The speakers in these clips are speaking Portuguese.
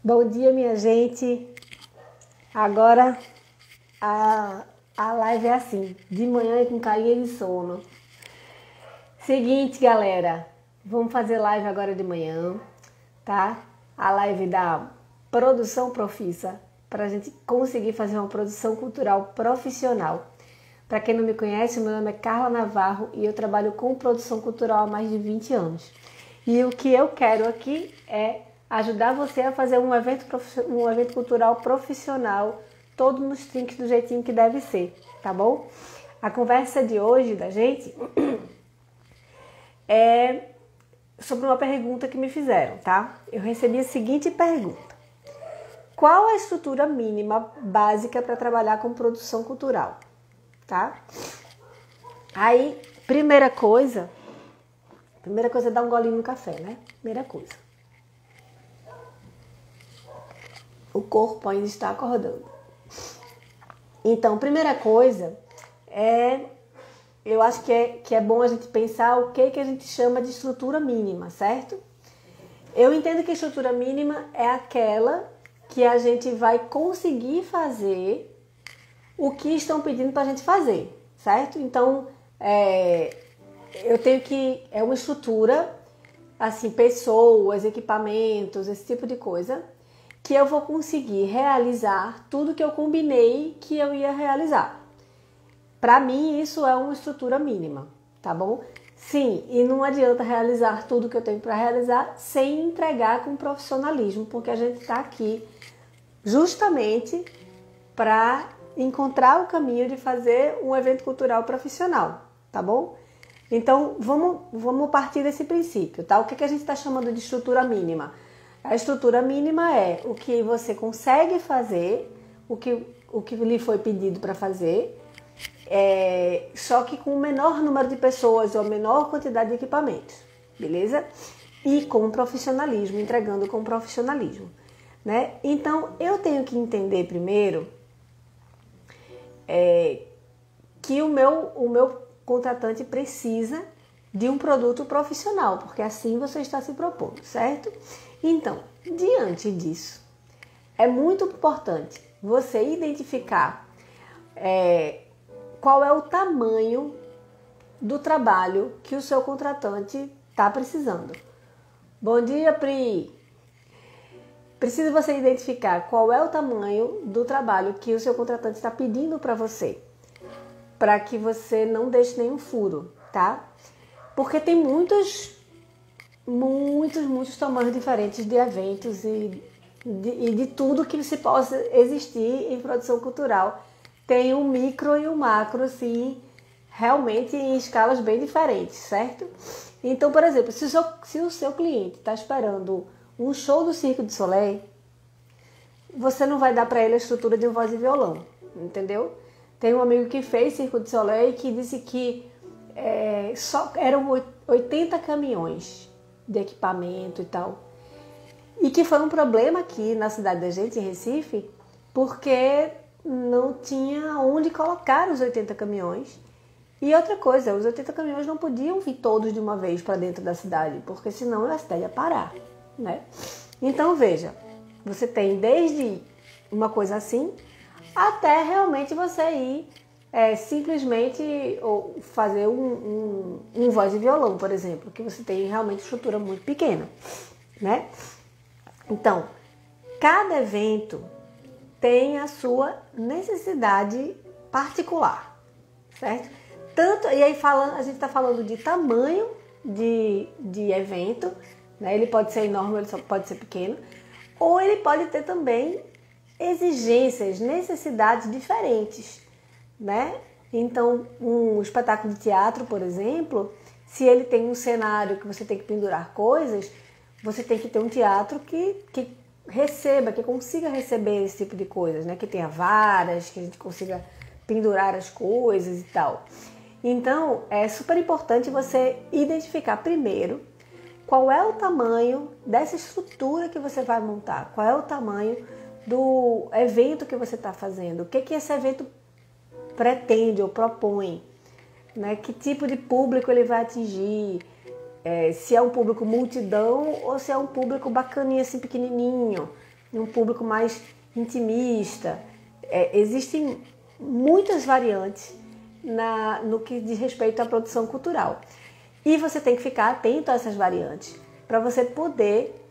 Bom dia, minha gente. Agora a live é assim, de manhã com carinha de sono. Seguinte, galera, vamos fazer live agora de manhã, tá? A live da produção profissa, para a gente conseguir fazer uma produção cultural profissional. Para quem não me conhece, meu nome é Carla Navarro e eu trabalho com produção cultural há mais de 20 anos. E o que eu quero aqui é ajudar você a fazer um evento cultural profissional, todo nos trinques do jeitinho que deve ser, tá bom? A conversa de hoje da gente é sobre uma pergunta que me fizeram, tá? Eu recebi a seguinte pergunta: qual a estrutura mínima básica para trabalhar com produção cultural? Tá? Aí, primeira coisa é dar um golinho no café, né? Primeira coisa. O corpo ainda está acordando. Então, primeira coisa eu acho que é bom a gente pensar o que a gente chama de estrutura mínima, certo? Eu entendo que a estrutura mínima é aquela que a gente vai conseguir fazer o que estão pedindo para a gente fazer, certo? Então, eu tenho que... É uma estrutura, assim, pessoas, equipamentos, esse tipo de coisa, que eu vou conseguir realizar tudo que eu combinei que eu ia realizar. Para mim, isso é uma estrutura mínima, tá bom? Sim, e não adianta realizar tudo que eu tenho para realizar sem entregar com profissionalismo, porque a gente está aqui justamente para encontrar o caminho de fazer um evento cultural profissional, tá bom? Então, vamos partir desse princípio, tá? O que a gente está chamando de estrutura mínima? A estrutura mínima é o que você consegue fazer, o que lhe foi pedido para fazer, só que com o menor número de pessoas ou a menor quantidade de equipamentos, beleza? E com profissionalismo, entregando com profissionalismo, né? Então, eu tenho que entender primeiro que o meu contratante precisa de um produto profissional, porque assim você está se propondo, certo? Então, diante disso, é muito importante você identificar qual é o tamanho do trabalho que o seu contratante está precisando. Bom dia, Pri! Precisa você identificar qual é o tamanho do trabalho que o seu contratante está pedindo para você, para que você não deixe nenhum furo, tá? Porque tem muitos tamanhos diferentes de eventos e de tudo que se possa existir em produção cultural. Tem o micro e o macro, assim, realmente em escalas bem diferentes, certo? Então, por exemplo, se o seu cliente está esperando um show do Cirque du Soleil, você não vai dar para ele a estrutura de um voz e violão, entendeu? Tem um amigo que fez Cirque du Soleil que disse que só eram 80 caminhões de equipamento e tal. E que foi um problema aqui na cidade da gente, em Recife, porque não tinha onde colocar os 80 caminhões. E outra coisa, os 80 caminhões não podiam vir todos de uma vez para dentro da cidade, porque senão a cidade ia parar, né? Então, veja, você tem desde uma coisa assim, até realmente você ir simplesmente fazer um voz e violão, por exemplo, que você tem realmente estrutura muito pequena, né? Então, cada evento tem a sua necessidade particular, certo? E aí a gente está falando de tamanho de evento, né? Ele pode ser enorme, ele só pode ser pequeno, ou ele pode ter também exigências, necessidades diferentes, né? Então, um espetáculo de teatro, por exemplo, se ele tem um cenário que você tem que pendurar coisas, você tem que ter um teatro que receba, que consiga receber esse tipo de coisas, né? Que tenha varas, que a gente consiga pendurar as coisas e tal. Então, é super importante você identificar primeiro qual é o tamanho dessa estrutura que você vai montar, qual é o tamanho do evento que você está fazendo, o que esse evento pretende ou propõe, né? Que tipo de público ele vai atingir, se é um público multidão ou se é um público bacaninha, assim, pequenininho, um público mais intimista. Existem muitas variantes no que diz respeito à produção cultural. E você tem que ficar atento a essas variantes para você poder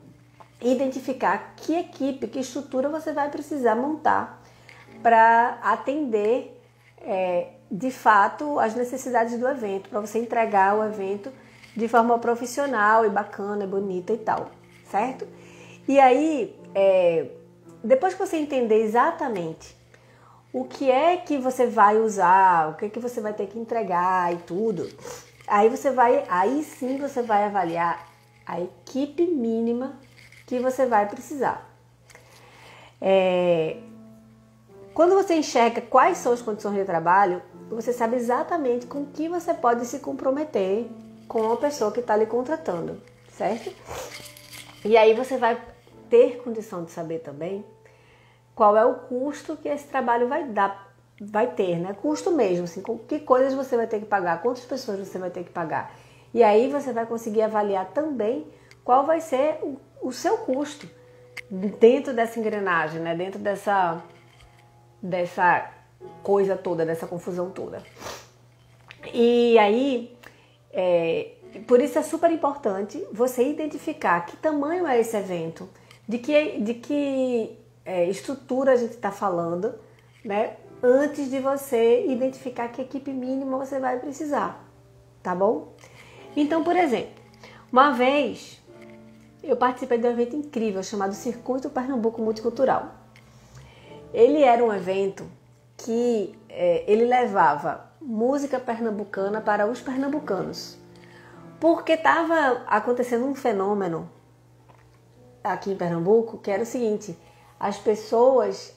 identificar que equipe, que estrutura você vai precisar montar para atender de fato as necessidades do evento, para você entregar o evento de forma profissional e bacana, e bonita e tal, certo? E aí, depois que você entender exatamente o que é que você vai usar, o que é que você vai ter que entregar e tudo, aí sim você vai avaliar a equipe mínima que você vai precisar. Quando você enxerga quais são as condições de trabalho, você sabe exatamente com que você pode se comprometer com a pessoa que está lhe contratando, certo? E aí você vai ter condição de saber também qual é o custo que esse trabalho vai ter, né? Custo mesmo, assim, com que coisas você vai ter que pagar, quantas pessoas você vai ter que pagar. E aí você vai conseguir avaliar também qual vai ser o seu custo dentro dessa engrenagem, né? Dentro dessa coisa toda, dessa confusão toda. E aí, por isso é super importante você identificar que tamanho é esse evento, de que estrutura a gente está falando, né? Antes de você identificar que equipe mínima você vai precisar, tá bom? Então, por exemplo, uma vez eu participei de um evento incrível chamado Circuito Pernambuco Multicultural. Ele era um evento que ele levava música pernambucana para os pernambucanos, porque estava acontecendo um fenômeno aqui em Pernambuco que era o seguinte: as pessoas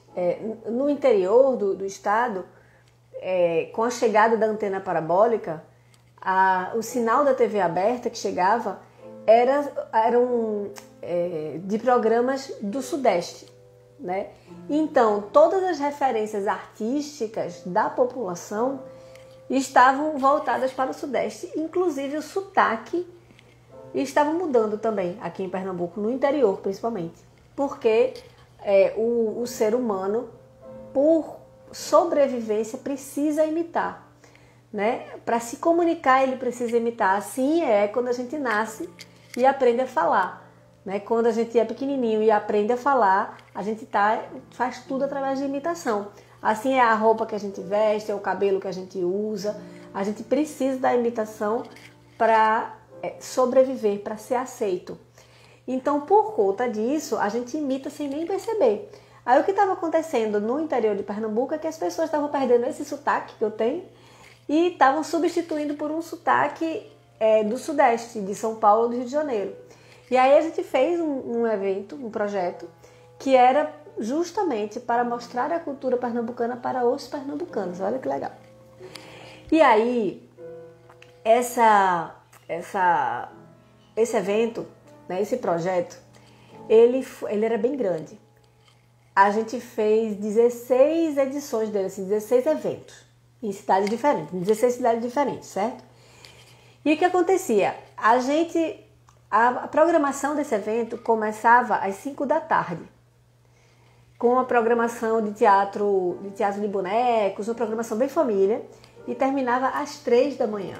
no interior do estado, com a chegada da antena parabólica, o sinal da TV aberta que chegava eram de programas do Sudeste, né? Então, todas as referências artísticas da população estavam voltadas para o Sudeste, inclusive o sotaque estava mudando também aqui em Pernambuco, no interior principalmente, porque o ser humano, por sobrevivência, precisa imitar, né? Para se comunicar, ele precisa imitar. Assim quando a gente nasce e aprende a falar, né? Quando a gente é pequenininho e aprende a falar, a gente faz tudo através de imitação. Assim é a roupa que a gente veste, é o cabelo que a gente usa. A gente precisa da imitação para sobreviver, para ser aceito. Então, por conta disso, a gente imita sem nem perceber. Aí o que estava acontecendo no interior de Pernambuco é que as pessoas estavam perdendo esse sotaque que eu tenho e estavam substituindo por um sotaque do Sudeste, de São Paulo, do Rio de Janeiro. E aí a gente fez um evento, um projeto, que era justamente para mostrar a cultura pernambucana para os pernambucanos. Olha que legal. E aí, esse evento, né, esse projeto, ele era bem grande. A gente fez 16 edições dele, assim, 16 eventos em cidades diferentes, em 16 cidades diferentes, certo? E o que acontecia? A programação desse evento começava às 5 da tarde, com a programação de teatro de bonecos, uma programação bem família, e terminava às 3 da manhã,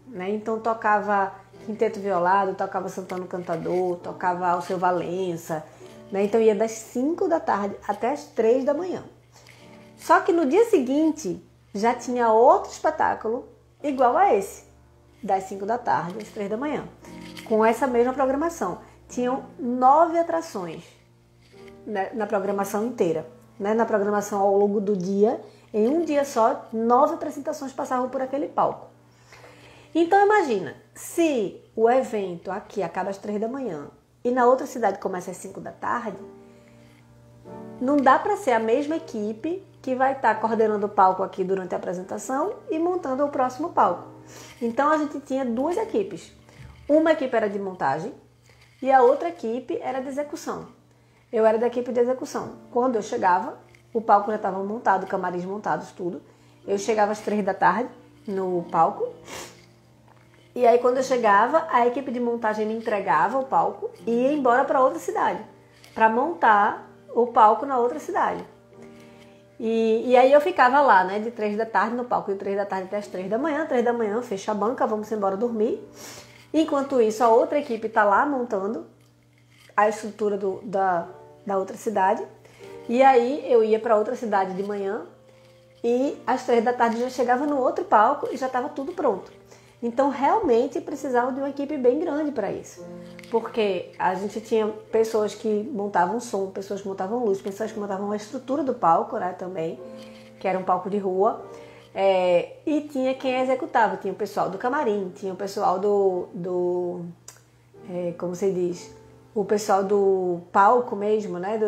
né? Então tocava Quinteto Violado, tocava Santana Cantador, tocava Alceu Valença, né? Então ia das 5 da tarde até as 3 da manhã. Só que no dia seguinte já tinha outro espetáculo igual a esse, das 5 da tarde às 3 da manhã, com essa mesma programação. Tinham 9 atrações, né, na programação inteira, né? Na programação ao longo do dia, em um dia só, 9 apresentações passavam por aquele palco. Então imagina, se o evento aqui acaba às 3 da manhã e na outra cidade começa às 5 da tarde, não dá para ser a mesma equipe que vai estar coordenando o palco aqui durante a apresentação e montando o próximo palco. Então a gente tinha 2 equipes. Uma equipe era de montagem e a outra equipe era de execução. Eu era da equipe de execução. Quando eu chegava, o palco já estava montado, camarins montados, tudo. Eu chegava às 3 da tarde no palco. E aí quando eu chegava, a equipe de montagem me entregava o palco e ia embora para outra cidade, para montar o palco na outra cidade. E aí eu ficava lá, né, de 3 da tarde no palco, de 3 da tarde até as 3 da manhã. 3 da manhã, fecha a banca, vamos embora dormir. Enquanto isso, a outra equipe está lá montando a estrutura da outra cidade. E aí eu ia para outra cidade de manhã e às 3 da tarde já chegava no outro palco e já estava tudo pronto. Então realmente precisava de uma equipe bem grande para isso. Porque a gente tinha pessoas que montavam som, pessoas que montavam luz, pessoas que montavam a estrutura do palco, né, também, que era um palco de rua. E tinha quem executava, tinha o pessoal do camarim, tinha o pessoal como se diz, o pessoal do palco mesmo, né,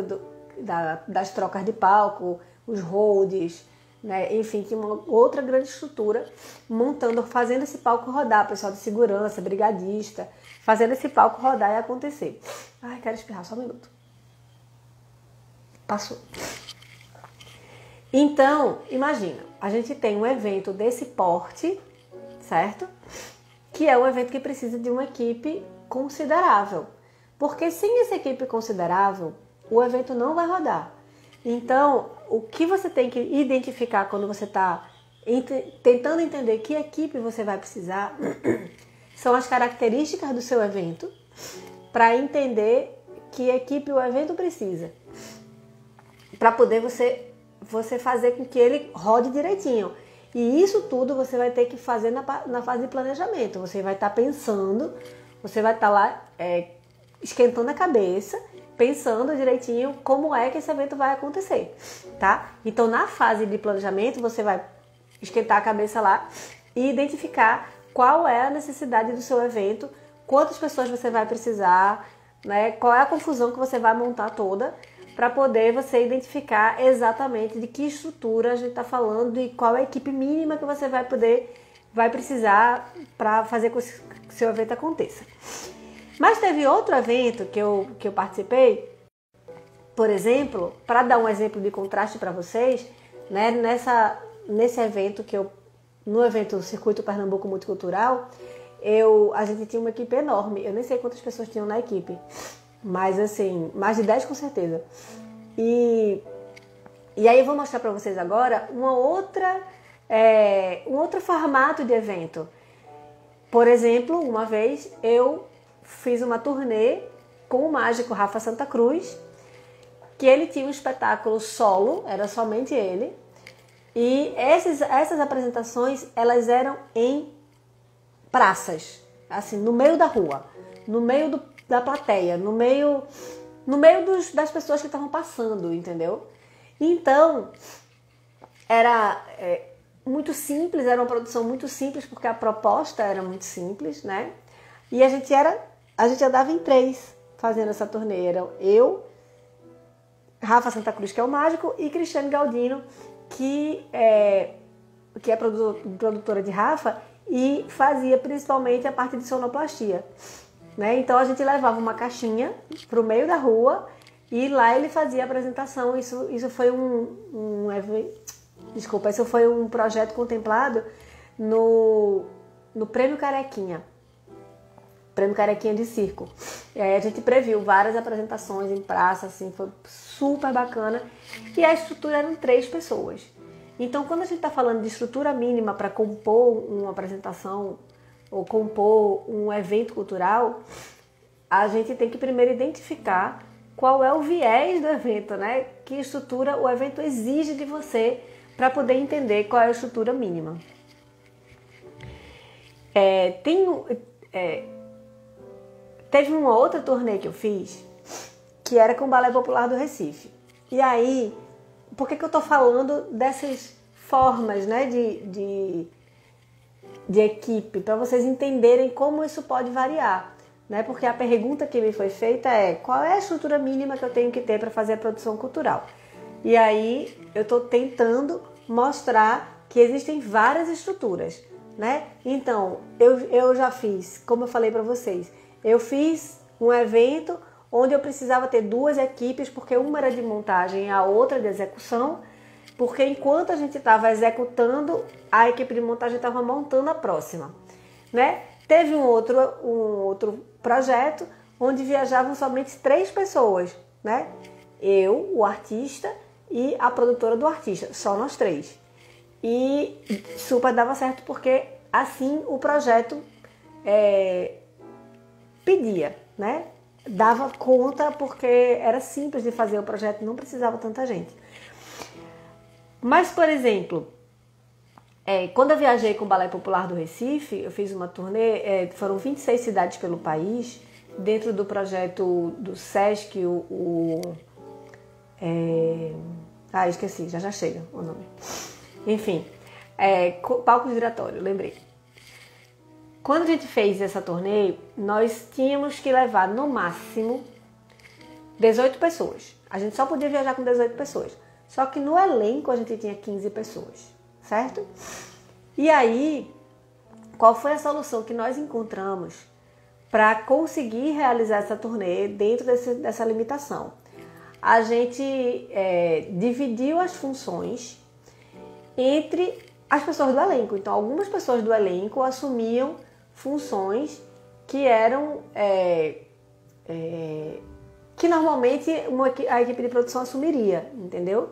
das trocas de palco, os holds, né, enfim, tinha uma outra grande estrutura montando, fazendo esse palco rodar, pessoal de segurança, brigadista, fazendo esse palco rodar e acontecer. Ai, quero espirrar, só um minuto. Passou. Então, imagina, a gente tem um evento desse porte, certo? Que é um evento que precisa de uma equipe considerável. Porque sem essa equipe considerável, o evento não vai rodar. Então, o que você tem que identificar quando você está tentando entender que equipe você vai precisar são as características do seu evento para entender que equipe o evento precisa. Para poder você fazer com que ele rode direitinho. E isso tudo você vai ter que fazer na fase de planejamento. Você vai estar pensando, você vai estar lá esquentando a cabeça, pensando direitinho como é que esse evento vai acontecer, tá? Então, na fase de planejamento, você vai esquentar a cabeça lá e identificar qual é a necessidade do seu evento, quantas pessoas você vai precisar, né? Qual é a confusão que você vai montar toda, para poder você identificar exatamente de que estrutura a gente está falando e qual é a equipe mínima que você vai precisar para fazer com que o seu evento aconteça. Mas teve outro evento que eu participei, por exemplo, para dar um exemplo de contraste para vocês, né, nesse evento no evento Circuito Pernambuco Multicultural, a gente tinha uma equipe enorme, eu nem sei quantas pessoas tinham na equipe, mas assim, mais de 10 com certeza. E aí eu vou mostrar para vocês agora um outro formato de evento. Por exemplo, uma vez eu fiz uma turnê com o mágico Rafa Santa Cruz, que ele tinha um espetáculo solo, era somente ele. E essas apresentações, elas eram em praças, assim, no meio da rua, no meio da plateia, no meio das pessoas que estavam passando, entendeu? Então, era muito simples, era uma produção muito simples, porque a proposta era muito simples, né? E a gente andava em 3 fazendo essa turnê. Era eu, Rafa Santa Cruz, que é o mágico, e Cristiane Galdino, que é produtora de Rafa e fazia principalmente a parte de sonoplastia, né? Então a gente levava uma caixinha para o meio da rua e lá ele fazia a apresentação. Isso foi isso foi um projeto contemplado no Prêmio Carequinha. Prêmio Carequinha de Circo. E aí a gente previu várias apresentações em praça, assim, foi super bacana. E a estrutura eram 3 pessoas. Então, quando a gente está falando de estrutura mínima para compor uma apresentação ou compor um evento cultural, a gente tem que primeiro identificar qual é o viés do evento, né? Que estrutura o evento exige de você para poder entender qual é a estrutura mínima. Teve uma outra turnê que eu fiz, que era com o Balé Popular do Recife. E aí, por que eu estou falando dessas formas, né, de equipe? Para vocês entenderem como isso pode variar, né? Porque a pergunta que me foi feita é: qual é a estrutura mínima que eu tenho que ter para fazer a produção cultural? E aí, eu estou tentando mostrar que existem várias estruturas, né? Então, eu já fiz, como eu falei para vocês, eu fiz um evento onde eu precisava ter 2 equipes, porque uma era de montagem e a outra de execução, porque enquanto a gente estava executando, a equipe de montagem estava montando a próxima, né? Teve um outro projeto onde viajavam somente 3 pessoas, né? Eu, o artista e a produtora do artista, só nós três. E super dava certo porque assim o projeto pedia, né? Dava conta porque era simples de fazer o projeto, não precisava tanta gente. Mas, por exemplo, quando eu viajei com o Balé Popular do Recife, eu fiz uma turnê, foram 26 cidades pelo país, dentro do projeto do Sesc, esqueci, já chega o nome. Enfim, palco giratório, lembrei. Quando a gente fez essa turnê, nós tínhamos que levar no máximo 18 pessoas. A gente só podia viajar com 18 pessoas. Só que no elenco a gente tinha 15 pessoas, certo? E aí, qual foi a solução que nós encontramos para conseguir realizar essa turnê dentro dessa limitação? A gente dividiu as funções entre as pessoas do elenco. Então, algumas pessoas do elenco assumiam funções que eram que normalmente a equipe de produção assumiria, entendeu?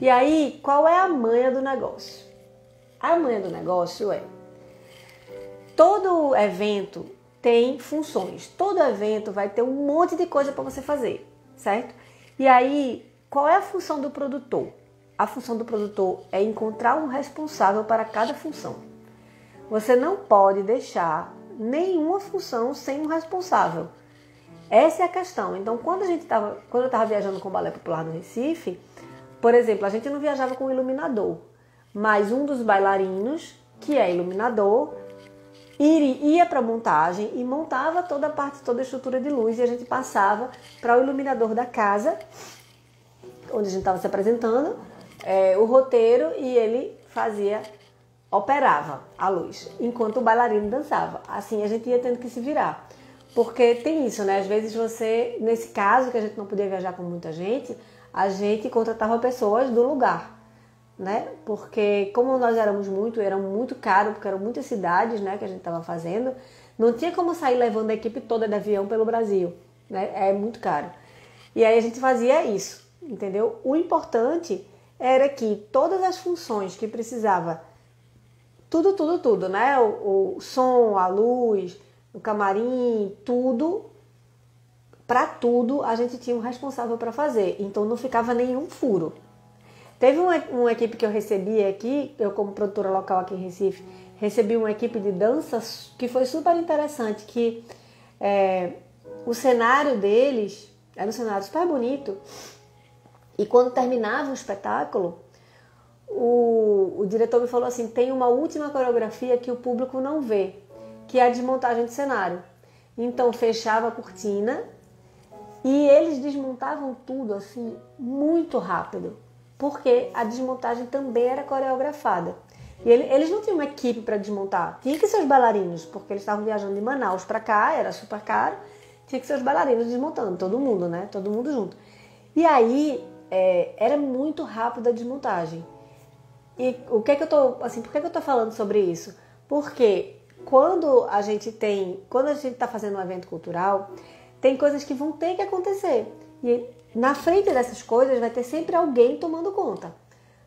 E aí, qual é a manha do negócio? A manha do negócio todo evento tem funções, todo evento vai ter um monte de coisa para você fazer, certo? E aí, qual é a função do produtor? A função do produtor é encontrar um responsável para cada função. Você não pode deixar nenhuma função sem um responsável. Essa é a questão. Então, quando eu estava viajando com o Balé Popular no Recife, por exemplo, a gente não viajava com iluminador, mas um dos bailarinos, que é iluminador, ia para a montagem e montava toda a estrutura de luz, e a gente passava para o iluminador da casa, onde a gente estava se apresentando, o roteiro, e ele operava a luz, enquanto o bailarino dançava. Assim a gente ia tendo que se virar. Porque tem isso, né? Às vezes nesse caso que a gente não podia viajar com muita gente, a gente contratava pessoas do lugar, né? Porque como nós era muito caro, porque eram muitas cidades, né, que a gente estava fazendo, não tinha como sair levando a equipe toda de avião pelo Brasil, né? É muito caro. E aí a gente fazia isso, entendeu? O importante era que todas as funções que precisava, tudo, né? O som, a luz, o camarim, para tudo a gente tinha um responsável para fazer, então não ficava nenhum furo. Teve uma equipe que eu recebi aqui, eu como produtora local aqui em Recife, recebi uma equipe de dança que foi super interessante, que o cenário deles era um cenário super bonito, e quando terminava o espetáculo, o diretor me falou assim, tem uma última coreografia que o público não vê, que é a desmontagem de cenário. Então fechava a cortina e eles desmontavam tudo assim muito rápido, porque a desmontagem também era coreografada. E eles não tinham uma equipe para desmontar, tinha que ser os bailarinos, porque eles estavam viajando de Manaus para cá, era super caro, tinha que ser os bailarinos desmontando, todo mundo, né? Todo mundo junto. E aí era muito rápido a desmontagem. E por que eu tô falando sobre isso? Porque quando a gente está fazendo um evento cultural, tem coisas que vão ter que acontecer. E na frente dessas coisas vai ter sempre alguém tomando conta,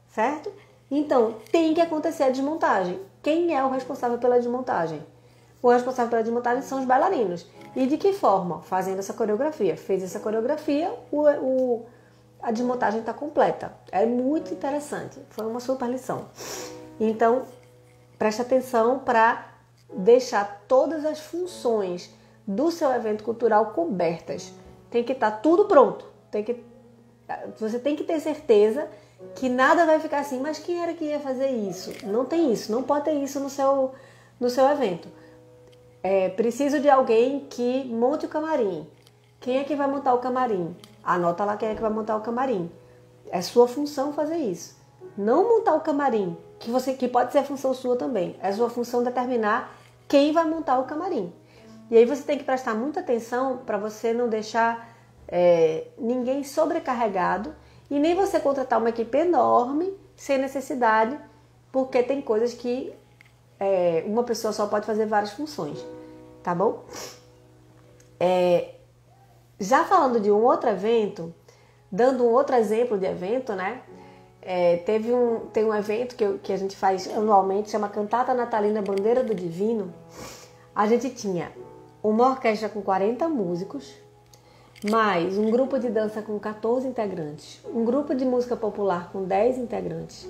certo? Então, tem que acontecer a desmontagem. Quem é o responsável pela desmontagem? O responsável pela desmontagem são os bailarinos. E de que forma? Fazendo essa coreografia. Fez essa coreografia, a desmontagem está completa. É muito interessante. Foi uma super lição. Então, preste atenção para deixar todas as funções do seu evento cultural cobertas. Tem que estar tudo pronto. Você tem que ter certeza que nada vai ficar assim, mas quem era que ia fazer isso? Não tem isso, não pode ter isso no seu evento. Preciso de alguém que monte o camarim. Quem é que vai montar o camarim? Anota lá quem é que vai montar o camarim. É sua função fazer isso. Não montar o camarim, que pode ser função sua também. É sua função determinar quem vai montar o camarim. E aí você tem que prestar muita atenção para você não deixar ninguém sobrecarregado e nem você contratar uma equipe enorme sem necessidade, porque tem coisas que uma pessoa só pode fazer várias funções, tá bom? Já falando de um outro evento, Dando um outro exemplo de evento, né? Tem um evento que a gente faz anualmente, chama Cantata Natalina Bandeira do Divino. A gente tinha uma orquestra com 40 músicos, mais um grupo de dança com 14 integrantes, um grupo de música popular com 10 integrantes,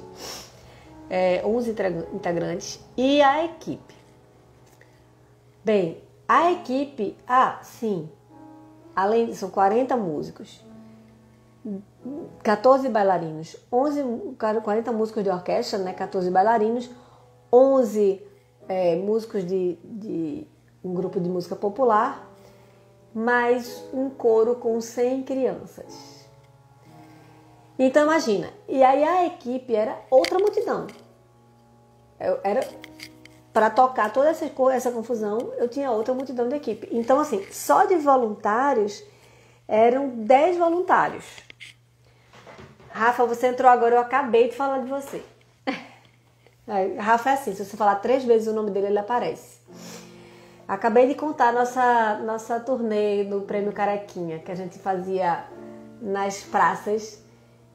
11 integrantes e a equipe. Bem, a equipe, sim, além são 40 músicos, 14 bailarinos, 40 músicos de orquestra, né, 14 bailarinos, 11 músicos de um grupo de música popular, mais um coro com 100 crianças. Então imagina, e aí a equipe era outra multidão. Era para tocar toda essa confusão, eu tinha outra multidão de equipe. Então assim, só de voluntários eram 10 voluntários. Rafa, você entrou agora, eu acabei de falar de você. Rafa é assim, se você falar 3 vezes o nome dele, ele aparece. Acabei de contar nossa turnê do Prêmio Carequinha, que a gente fazia nas praças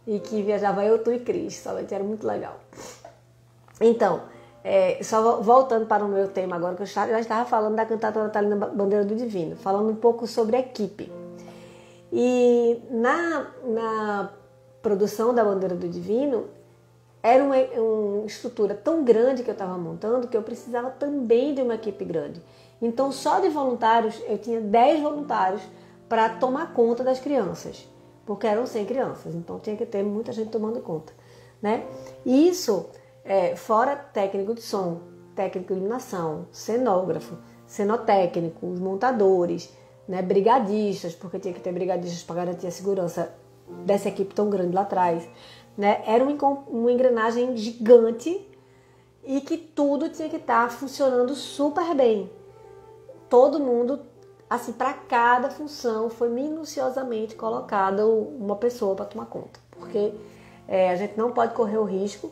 e que viajava eu, tu e Cris. Somente era muito legal. Então, só voltando para o meu tema agora, que eu já estava falando da Cantata Natalina Bandeira do Divino, falando um pouco sobre a equipe. E na produção da Bandeira do Divino, era uma estrutura tão grande que eu estava montando que eu precisava também de uma equipe grande. Então, só de voluntários, eu tinha 10 voluntários para tomar conta das crianças, porque eram 100 crianças, então tinha que ter muita gente tomando conta, né? Isso, fora técnico de som, técnico de iluminação, cenógrafo, cenotécnico, os montadores, né? Brigadistas, porque tinha que ter brigadistas para garantir a segurança dessa equipe tão grande lá atrás, né? Era uma engrenagem gigante e que tudo tinha que estar funcionando super bem. Todo mundo, assim, para cada função foi minuciosamente colocada uma pessoa para tomar conta, porque a gente não pode correr o risco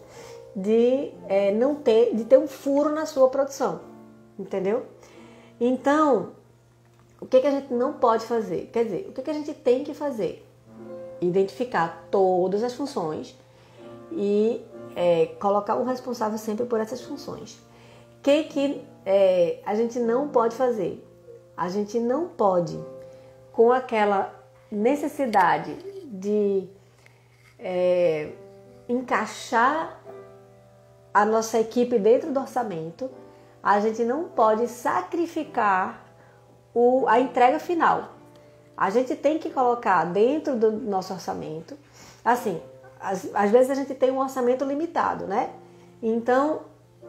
de ter um furo na sua produção, entendeu? Então, o que a gente não pode fazer? Quer dizer, o que a gente tem que fazer? Identificar todas as funções e colocar um responsável sempre por essas funções. O que a gente não pode fazer? A gente não pode, com aquela necessidade de encaixar a nossa equipe dentro do orçamento, a gente não pode sacrificar a entrega final. A gente tem que colocar dentro do nosso orçamento, assim, às vezes a gente tem um orçamento limitado, né? Então,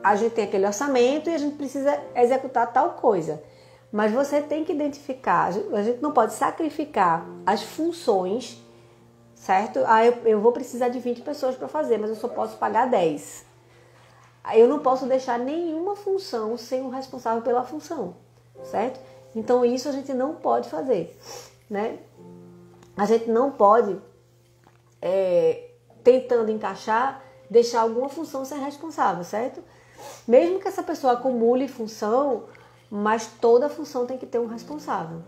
a gente tem aquele orçamento e a gente precisa executar tal coisa. Mas você tem que identificar, a gente não pode sacrificar as funções, certo? Eu vou precisar de 20 pessoas para fazer, mas eu só posso pagar 10. Eu não posso deixar nenhuma função sem um responsável pela função, certo? Então isso a gente não pode fazer, né? A gente não pode, tentando encaixar, deixar alguma função ser responsável, certo? Mesmo que essa pessoa acumule função, mas toda função tem que ter um responsável,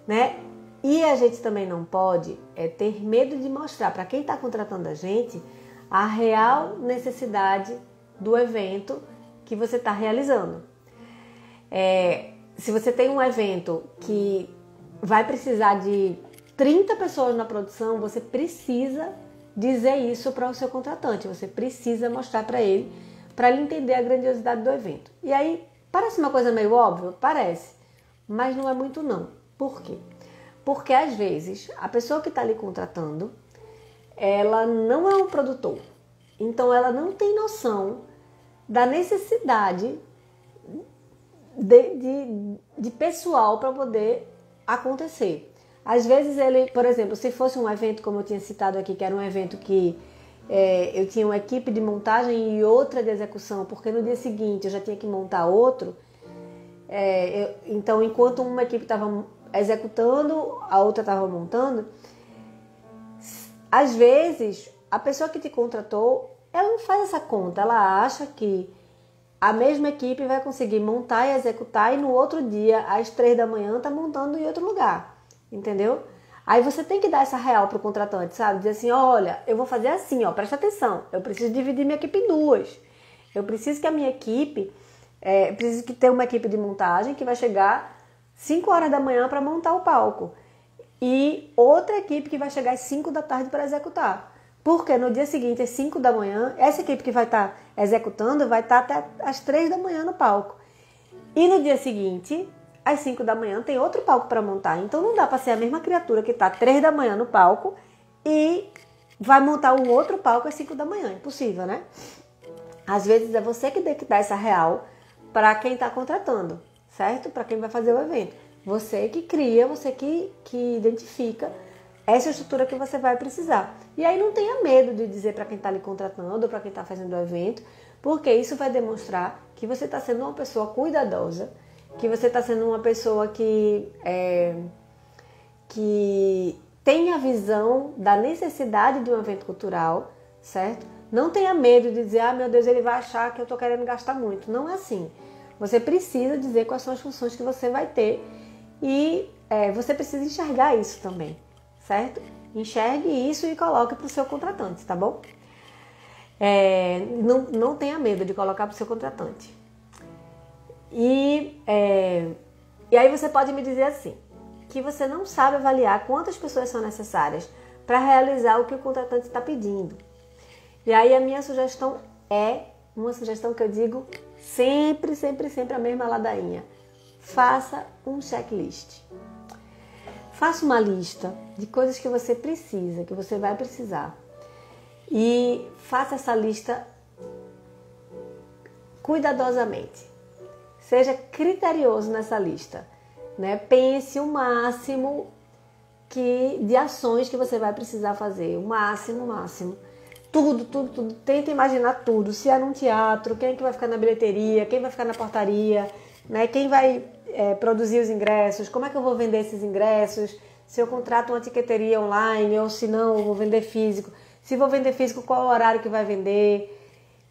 né? E a gente também não pode ter medo de mostrar para quem está contratando a gente a real necessidade do evento que você está realizando. Se você tem um evento que vai precisar de 30 pessoas na produção, você precisa dizer isso para o seu contratante, você precisa mostrar para ele entender a grandiosidade do evento. E aí, parece uma coisa meio óbvia? Parece, mas não é muito não. Por quê? Porque às vezes a pessoa que está ali contratando, ela não é um produtor, então ela não tem noção da necessidade de pessoal para poder acontecer. Às vezes ele, por exemplo, se fosse um evento como eu tinha citado aqui, que era um evento que eu tinha uma equipe de montagem e outra de execução, porque no dia seguinte eu já tinha que montar outro, então enquanto uma equipe estava executando, a outra estava montando, às vezes a pessoa que te contratou, ela não faz essa conta, ela acha que a mesma equipe vai conseguir montar e executar e no outro dia, às 3 da manhã, tá montando em outro lugar, entendeu? Aí você tem que dar essa real pro contratante, sabe? Dizer assim, olha, eu vou fazer assim, ó, presta atenção. Eu preciso dividir minha equipe em duas. Eu preciso que a minha equipe, preciso que ter uma equipe de montagem que vai chegar 5 horas da manhã para montar o palco. E outra equipe que vai chegar às 5 da tarde para executar. Porque no dia seguinte, às 5 da manhã, essa equipe que vai estar executando vai estar até às 3 da manhã no palco. E no dia seguinte, às 5 da manhã, tem outro palco para montar. Então não dá para ser a mesma criatura que está às 3 da manhã no palco e vai montar um outro palco às 5 da manhã. Impossível, né? Às vezes é você que tem que dar essa real para quem está contratando, certo? Para quem vai fazer o evento. Você que cria, você que identifica essa estrutura que você vai precisar. E aí não tenha medo de dizer para quem está lhe contratando, para quem está fazendo o evento, porque isso vai demonstrar que você está sendo uma pessoa cuidadosa, que você está sendo uma pessoa que tem a visão da necessidade de um evento cultural, certo? Não tenha medo de dizer, meu Deus, ele vai achar que eu estou querendo gastar muito. Não é assim. Você precisa dizer quais são as funções que você vai ter e você precisa enxergar isso também, certo? Enxergue isso e coloque para o seu contratante, tá bom? Não tenha medo de colocar para o seu contratante. E aí você pode me dizer assim, que você não sabe avaliar quantas pessoas são necessárias para realizar o que o contratante está pedindo. E aí a minha sugestão é uma sugestão que eu digo sempre a mesma ladainha. Faça um checklist. Faça uma lista de coisas que você precisa, que você vai precisar. E faça essa lista cuidadosamente. Seja criterioso nessa lista, né? Pense o máximo de ações que você vai precisar fazer. O máximo. Tudo. Tenta imaginar tudo. Se é num teatro, quem é que vai ficar na bilheteria, quem vai ficar na portaria, né? Quem vai produzir os ingressos, como é que eu vou vender esses ingressos, se eu contrato uma tiqueteria online ou se não, eu vou vender físico. Se vou vender físico, qual é o horário que vai vender?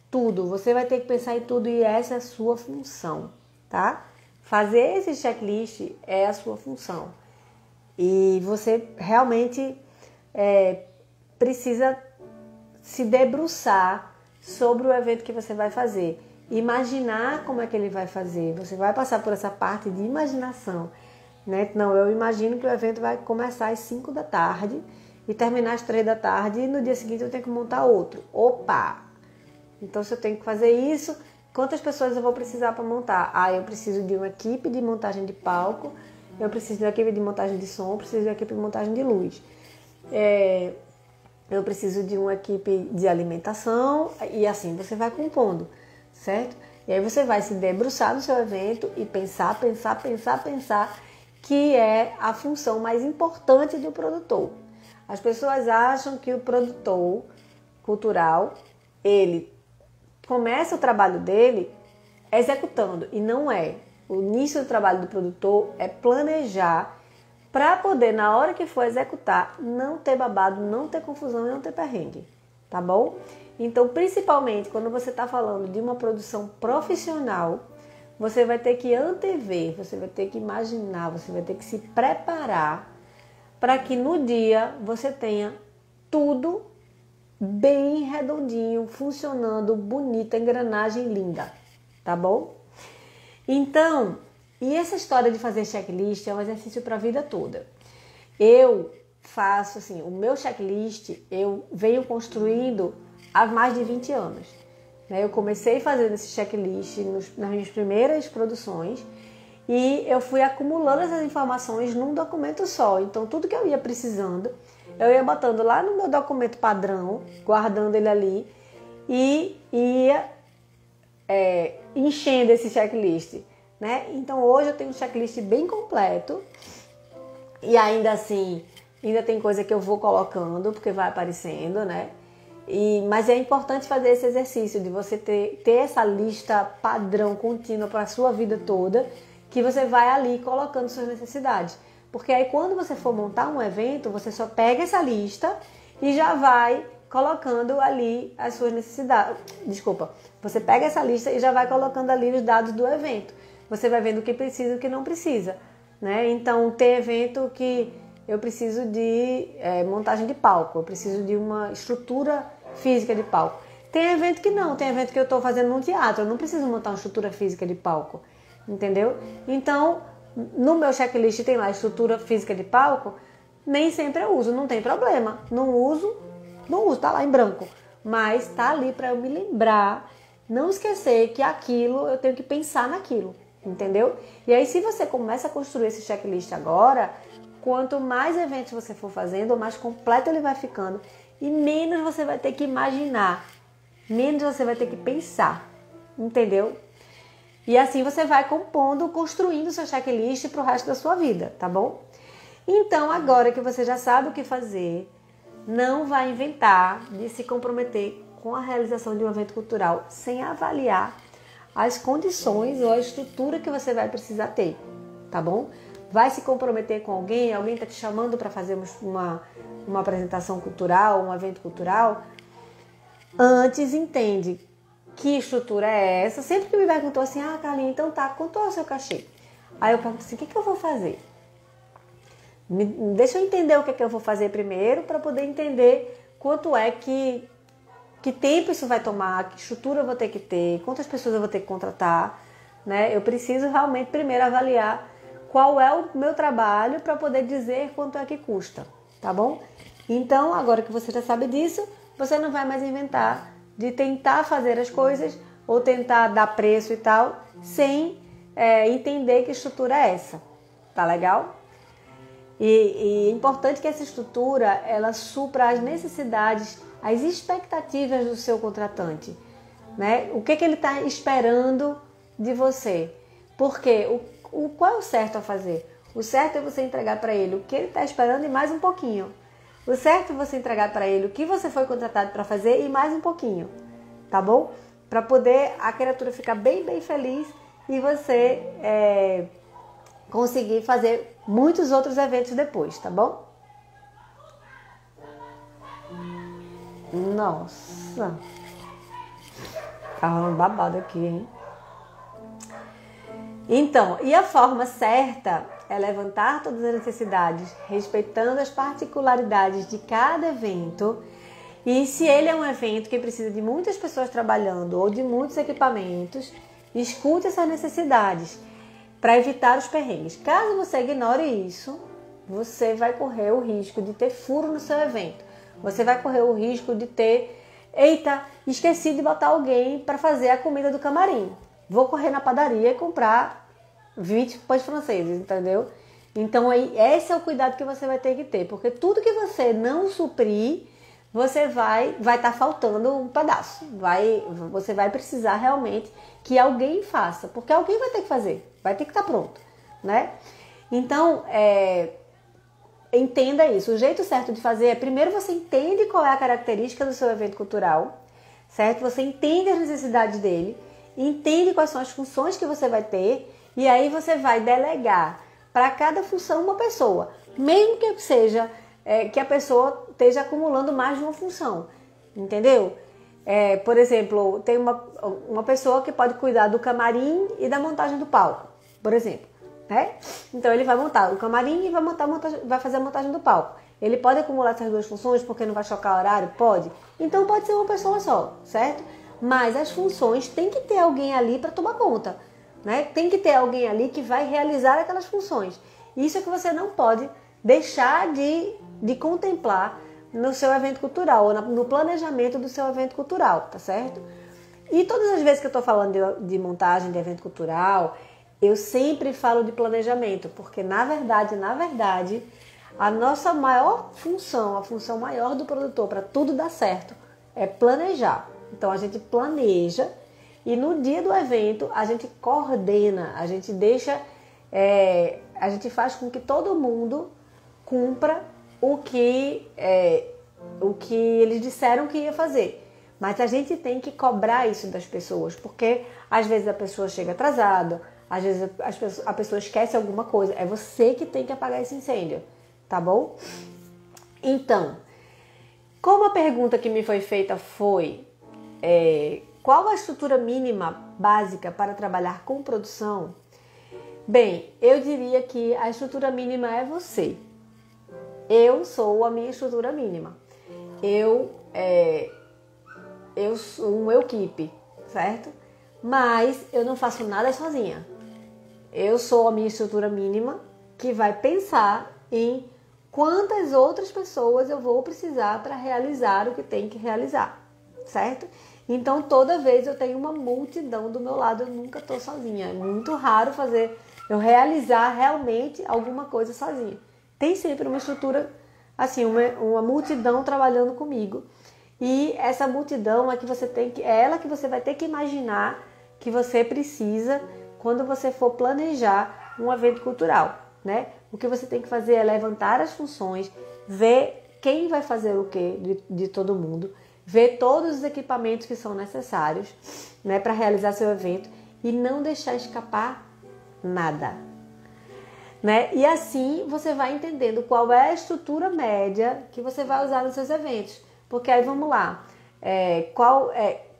Tudo. Você vai ter que pensar em tudo e essa é a sua função, tá? Fazer esse checklist é a sua função. E você realmente precisa se debruçar sobre o evento que você vai fazer. Imaginar como é que ele vai fazer. Você vai passar por essa parte de imaginação, né? Não, eu imagino que o evento vai começar às 5 da tarde e terminar às 3 da tarde e no dia seguinte eu tenho que montar outro. Opa! Então, se eu tenho que fazer isso, quantas pessoas eu vou precisar para montar? Eu preciso de uma equipe de montagem de palco, eu preciso de uma equipe de montagem de som, eu preciso de uma equipe de montagem de luz. Eu preciso de uma equipe de alimentação e assim você vai compondo, certo? E aí você vai se debruçar no seu evento e pensar que é a função mais importante do produtor. As pessoas acham que o produtor cultural, ele começa o trabalho dele executando e não é. O início do trabalho do produtor é planejar para poder, na hora que for executar, não ter babado, não ter confusão e não ter perrengue, tá bom? Então, principalmente quando você está falando de uma produção profissional, você vai ter que antever, você vai ter que imaginar, você vai ter que se preparar para que no dia você tenha tudo bem redondinho, funcionando, bonita, engrenagem linda, tá bom? Então, e essa história de fazer checklist é um exercício para a vida toda. Eu faço assim, o meu checklist eu venho construindo há mais de 20 anos. Eu comecei fazendo esse checklist nas minhas primeiras produções e eu fui acumulando essas informações num documento só. Então, tudo que eu ia precisando, eu ia botando lá no meu documento padrão, guardando ele ali e ia enchendo esse checklist, né? Então, hoje eu tenho um checklist bem completo e ainda assim, ainda tem coisa que eu vou colocando porque vai aparecendo, né? Mas é importante fazer esse exercício de você ter essa lista padrão contínua para a sua vida toda, que você vai ali colocando suas necessidades. Porque aí quando você for montar um evento, você só pega essa lista e já vai colocando ali as suas necessidades. Desculpa, você pega essa lista e já vai colocando ali os dados do evento. Você vai vendo o que precisa e o que não precisa, né? Então, tem evento que eu preciso de montagem de palco, eu preciso de uma estrutura física de palco. Tem evento que não, tem evento que eu estou fazendo num teatro, eu não preciso montar uma estrutura física de palco, entendeu? Então, no meu checklist tem lá estrutura física de palco, nem sempre eu uso, não tem problema. Não uso, tá lá em branco. Mas tá ali para eu me lembrar, não esquecer que aquilo, eu tenho que pensar naquilo, entendeu? E aí se você começa a construir esse checklist agora, quanto mais eventos você for fazendo, mais completo ele vai ficando e menos você vai ter que imaginar, menos você vai ter que pensar, entendeu? E assim você vai compondo, construindo seu checklist para o resto da sua vida, tá bom? Então, agora que você já sabe o que fazer, não vai inventar de se comprometer com a realização de um evento cultural sem avaliar as condições ou a estrutura que você vai precisar ter, tá bom? Vai se comprometer com alguém está te chamando para fazer uma apresentação cultural, um evento cultural, antes entende que estrutura é essa. Sempre que me perguntou assim, Carlinha, então tá, quanto é o seu cachê? Aí eu pergunto assim, o que eu vou fazer? Deixa eu entender o que eu vou fazer primeiro para poder entender quanto é que tempo isso vai tomar, que estrutura eu vou ter que ter, quantas pessoas eu vou ter que contratar, né? Eu preciso realmente primeiro avaliar qual é o meu trabalho para poder dizer quanto é que custa, tá bom? Então, agora que você já sabe disso, você não vai mais inventar de tentar fazer as coisas ou tentar dar preço e tal, sem entender que estrutura é essa, tá legal? E é importante que essa estrutura, ela supra as necessidades, as expectativas do seu contratante, né? O que ele está esperando de você? Porque qual é o certo a fazer? O certo é você entregar para ele o que ele está esperando e mais um pouquinho. O certo é você entregar para ele o que você foi contratado para fazer e mais um pouquinho, tá bom? Para poder a criatura ficar bem, bem feliz e você conseguir fazer muitos outros eventos depois, tá bom? Nossa, tá rolando babado aqui, hein? Então, e a forma certa é levantar todas as necessidades, respeitando as particularidades de cada evento. E se ele é um evento que precisa de muitas pessoas trabalhando ou de muitos equipamentos, escute essas necessidades para evitar os perrengues. Caso você ignore isso, você vai correr o risco de ter furo no seu evento. Você vai correr o risco de ter, esqueci de botar alguém para fazer a comida do camarim. Vou correr na padaria e comprar 20 pães franceses, entendeu? Então, esse é o cuidado que você vai ter que ter, porque tudo que você não suprir, você vai estar faltando um pedaço. Você vai precisar realmente que alguém faça, porque alguém vai ter que fazer, vai ter que estar pronto, né? Então, entenda isso. O jeito certo de fazer é, primeiro você entende qual é a característica do seu evento cultural, certo? Você entende as necessidades dele, entende quais são as funções que você vai ter, e aí você vai delegar para cada função uma pessoa, mesmo que seja que a pessoa esteja acumulando mais de uma função, entendeu? Por exemplo, tem uma pessoa que pode cuidar do camarim e da montagem do palco, por exemplo, né? Então ele vai montar o camarim e vai fazer a montagem do palco. Ele pode acumular essas duas funções porque não vai chocar o horário? Pode. Então pode ser uma pessoa só, certo? Mas as funções tem que ter alguém ali para tomar conta, né? Tem que ter alguém ali que vai realizar aquelas funções. Isso é que você não pode deixar de contemplar no seu evento cultural, ou no planejamento do seu evento cultural, tá certo? E todas as vezes que eu estou falando de montagem de evento cultural, eu sempre falo de planejamento, porque na verdade, a nossa maior função, a função maior do produtor para tudo dar certo é planejar. Então a gente planeja e no dia do evento a gente coordena, a gente faz com que todo mundo cumpra o que eles disseram que ia fazer. Mas a gente tem que cobrar isso das pessoas, porque às vezes a pessoa chega atrasada, às vezes a pessoa esquece alguma coisa. É você que tem que apagar esse incêndio, tá bom? Então, como a pergunta que me foi feita foi qual a estrutura mínima básica para trabalhar com produção? Bem, eu diria que a estrutura mínima é você. Eu sou a minha estrutura mínima. Eu sou uma equipe, certo? Mas eu não faço nada sozinha. Eu sou a minha estrutura mínima que vai pensar em quantas outras pessoas eu vou precisar para realizar o que tem que realizar, certo? Então, toda vez eu tenho uma multidão do meu lado, eu nunca estou sozinha. É muito raro eu realizar realmente alguma coisa sozinha. Tem sempre uma estrutura, assim, uma multidão trabalhando comigo. E essa multidão é ela que você vai ter que imaginar que você precisa quando você for planejar um evento cultural, né? O que você tem que fazer é levantar as funções, ver quem vai fazer o que de todo mundo, ver todos os equipamentos que são necessários, né, para realizar seu evento e não deixar escapar nada, né? E assim você vai entendendo qual é a estrutura média que você vai usar nos seus eventos. Porque aí vamos lá, qual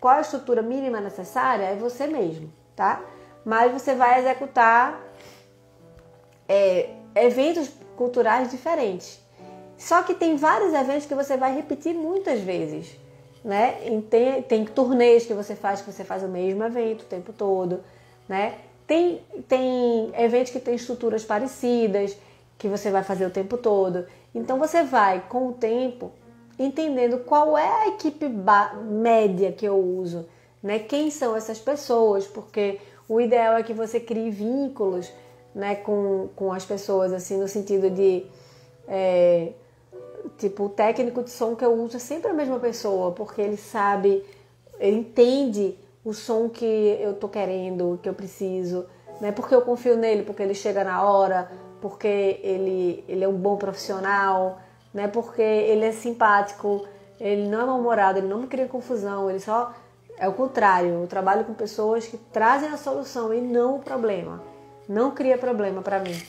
a estrutura mínima necessária é você mesmo, tá? Mas você vai executar eventos culturais diferentes. Só que tem vários eventos que você vai repetir muitas vezes, né? Tem turnês que você faz o mesmo evento o tempo todo, né? Tem eventos que tem estruturas parecidas que você vai fazer o tempo todo. Então você vai, com o tempo, entendendo qual é a equipe média que eu uso, né? Quem são essas pessoas, porque o ideal é que você crie vínculos, né, com as pessoas, assim, no sentido de tipo, o técnico de som que eu uso é sempre a mesma pessoa, porque ele entende o som que eu tô querendo, que eu preciso, né? Porque eu confio nele, porque ele chega na hora, porque ele é um bom profissional, né? Porque ele é simpático, ele não é mal-humorado, ele não me cria confusão, ele só... É o contrário, eu trabalho com pessoas que trazem a solução e não o problema. Não cria problema para mim.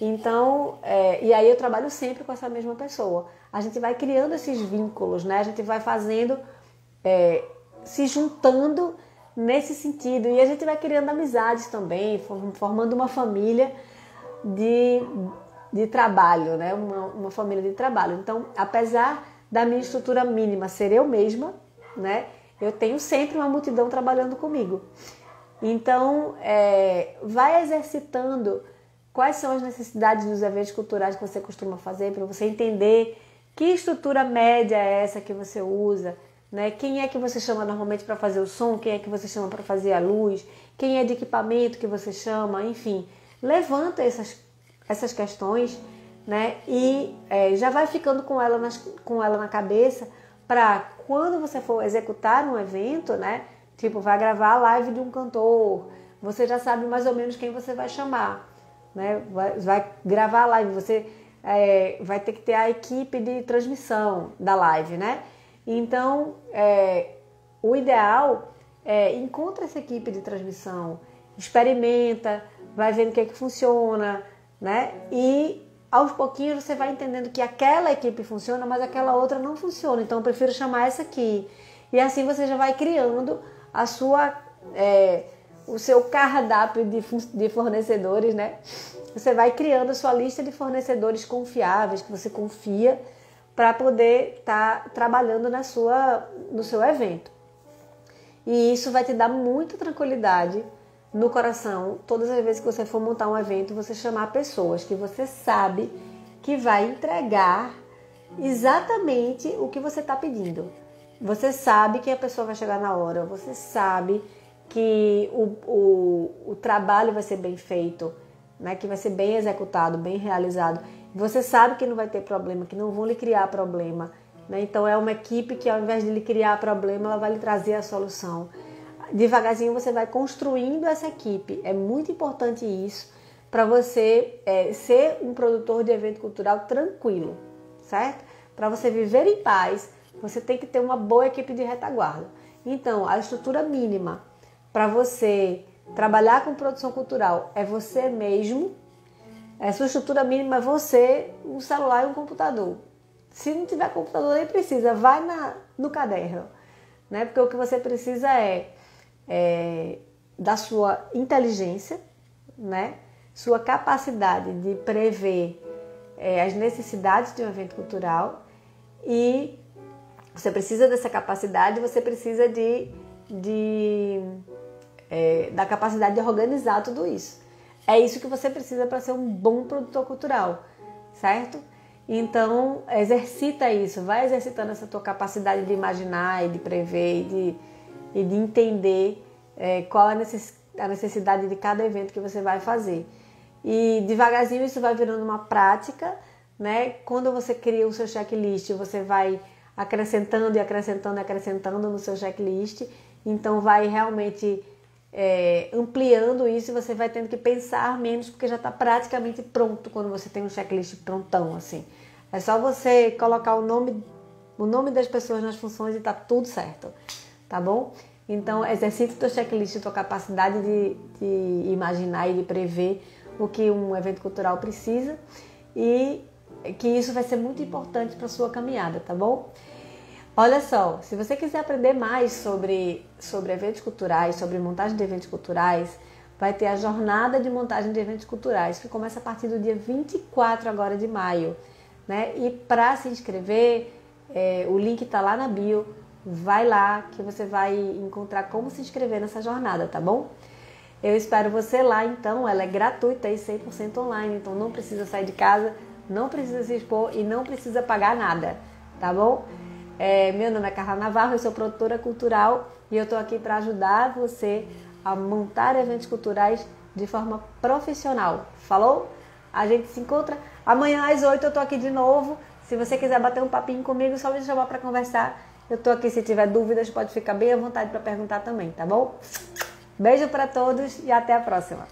Então, e aí eu trabalho sempre com essa mesma pessoa. A gente vai criando esses vínculos, né? A gente vai fazendo, se juntando nesse sentido. E a gente vai criando amizades também, formando uma família de trabalho, né? Uma família de trabalho. Então, apesar da minha estrutura mínima ser eu mesma, né? Eu tenho sempre uma multidão trabalhando comigo. Então, vai exercitando quais são as necessidades dos eventos culturais que você costuma fazer, para você entender que estrutura média é essa que você usa, né? Quem é que você chama normalmente para fazer o som, quem é que você chama para fazer a luz, quem é de equipamento que você chama, enfim. Levanta essas questões, né? E já vai ficando com ela na cabeça para quando você for executar um evento, né? Tipo, vai gravar a live de um cantor, você já sabe mais ou menos quem você vai chamar, né? Vai gravar a live, você vai ter que ter a equipe de transmissão da live, né? Então, o ideal é encontra essa equipe de transmissão, experimenta, vai vendo o que é que funciona, né? E aos pouquinhos você vai entendendo que aquela equipe funciona, mas aquela outra não funciona. Então eu prefiro chamar essa aqui. E assim você já vai criando o seu cardápio de fornecedores, né? Você vai criando a sua lista de fornecedores confiáveis, que você confia, para poder estar trabalhando no seu evento. E isso vai te dar muita tranquilidade no coração, todas as vezes que você for montar um evento, você chamar pessoas que você sabe que vai entregar exatamente o que você está pedindo. Você sabe que a pessoa vai chegar na hora, você sabe que o trabalho vai ser bem feito, né? Que vai ser bem executado, bem realizado. Você sabe que não vai ter problema, que não vão lhe criar problema, né? Então é uma equipe que ao invés de lhe criar problema, ela vai lhe trazer a solução. Devagarzinho você vai construindo essa equipe. É muito importante isso para você ser um produtor de evento cultural tranquilo, certo? Para você viver em paz, você tem que ter uma boa equipe de retaguarda. Então, a estrutura mínima para você trabalhar com produção cultural é você mesmo. A sua estrutura mínima é você, um celular e um computador. Se não tiver computador, nem precisa. Vai no caderno, né? Porque o que você precisa da sua inteligência, né? Sua capacidade de prever as necessidades de um evento cultural e você precisa dessa capacidade, você precisa da capacidade de organizar tudo isso. É isso que você precisa para ser um bom produtor cultural, certo? Então, exercita isso, vai exercitando essa tua capacidade de imaginar e de prever e de entender qual a necessidade de cada evento que você vai fazer. E devagarzinho isso vai virando uma prática, né? Quando você cria o seu checklist, você vai acrescentando e acrescentando e acrescentando no seu checklist, então vai realmente ampliando isso e você vai tendo que pensar menos porque já está praticamente pronto quando você tem um checklist prontão, assim. É só você colocar o nome das pessoas nas funções e tá tudo certo, tá bom? Então, exercite o teu checklist, a tua capacidade de imaginar e de prever o que um evento cultural precisa e que isso vai ser muito importante para a sua caminhada, tá bom? Olha só, se você quiser aprender mais sobre eventos culturais, sobre montagem de eventos culturais, vai ter a jornada de montagem de eventos culturais, que começa a partir do dia 24 agora de maio, né? E para se inscrever, o link está lá na bio, vai lá que você vai encontrar como se inscrever nessa jornada, tá bom? Eu espero você lá, então, ela é gratuita e 100% online, então não precisa sair de casa, não precisa se expor e não precisa pagar nada, tá bom? Meu nome é Carla Navarro, eu sou produtora cultural e eu estou aqui para ajudar você a montar eventos culturais de forma profissional. Falou? A gente se encontra amanhã às 8, eu estou aqui de novo. Se você quiser bater um papinho comigo, só me chamar para conversar. Eu estou aqui, se tiver dúvidas, pode ficar bem à vontade para perguntar também, tá bom? Beijo para todos e até a próxima.